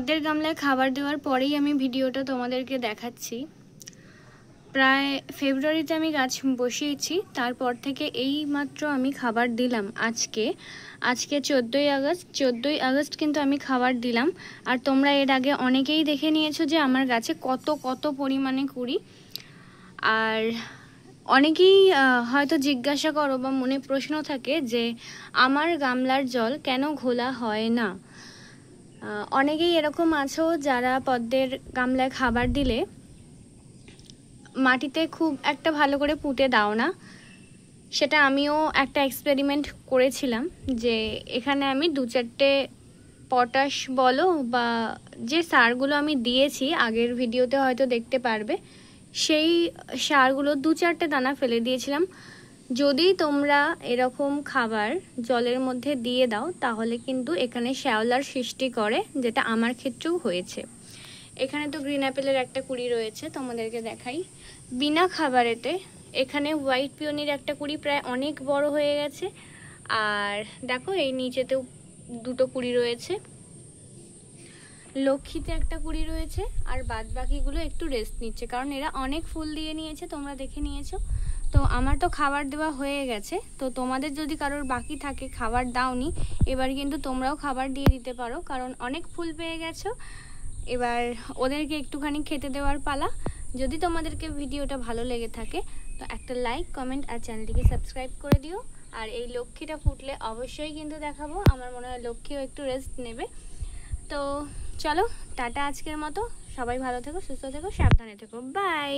পদ্মের গামলায় খাবার দেওয়ার পরেই আমি ভিডিওটা তোমাদেরকে দেখাচ্ছি। প্রায় ফেব্রুয়ারিতে আমি গাছ বসিয়েছি, তারপর থেকে এই মাত্র আমি খাবার দিলাম। আজকে 14ই আগস্ট কিন্তু আমি খাবার দিলাম। আর তোমরা এর আগে অনেকেই দেখে নিয়েছো যে আমার গাছে কত পরিমাণে কুড়ি। আর অনেকেই হয়তো জিজ্ঞাসা করো বা মনে প্রশ্ন থাকে যে আমার গামলার জল কেন ঘোলা হয় না। অনেকেই এরকম আছো যারা পদ্মের গামলায় খাবার দিলে মাটিতে খুব একটা ভালো করে পুঁতে দাও না। সেটা আমিও একটা এক্সপেরিমেন্ট করেছিলাম, যে এখানে আমি 2-4টে পটাশ বলো বা যে সারগুলো আমি দিয়েছি আগের ভিডিওতে হয়তো দেখতে পারবে, সেই সারগুলো 2-4টে দানা ফেলে দিয়েছিলাম। যদি তোমরা এরকম খাবার জলের মধ্যে দিয়ে দাও তাহলে কিন্তু এখানে শ্যাওলার সৃষ্টি করে, যেটা আমার ক্ষেত্রেও হয়েছে। এখানে তো গ্রিন অ্যাপেলের একটা কুড়ি রয়েছে, তোমাদেরকে দেখাই। বিনা খাবারেতে এখানে হোয়াইট পিওনির একটা কুড়ি প্রায় অনেক বড় হয়ে গেছে। আর দেখো এই নিচেতেও 2টো কুড়ি রয়েছে, লক্ষ্মীতে একটা কুড়ি রয়েছে। আর বাদ বাকিগুলো একটু রেস্ট নিচ্ছে, কারণ এরা অনেক ফুল দিয়ে নিয়েছে, তোমরা দেখে নিয়েছো। তো আমার তো খাবার দেওয়া হয়ে গেছে। তো তোমাদের যদি কারোর বাকি থাকে, খাবার দাওনি, এবার কিন্তু তোমরাও খাবার দিয়ে দিতে পারো, কারণ অনেক ফুল পেয়ে গেছো। এবার ওদেরকে একটুখানি খেতে দেওয়ার পালা। যদি তোমাদেরকে ভিডিওটা ভালো লেগে থাকে তো একটা লাইক, কমেন্ট আর চ্যানেলটিকে সাবস্ক্রাইব করে দিও। আর এই লক্ষ্মীটা ফুটলে অবশ্যই কিন্তু দেখাবো। আমার মনে হয় লক্ষ্মীও একটু রেস্ট নেবে। তো চলো টাটা আজকের মতো। সবাই ভালো থেকো, সুস্থ থেকো, সাবধানে থেকো। বাই।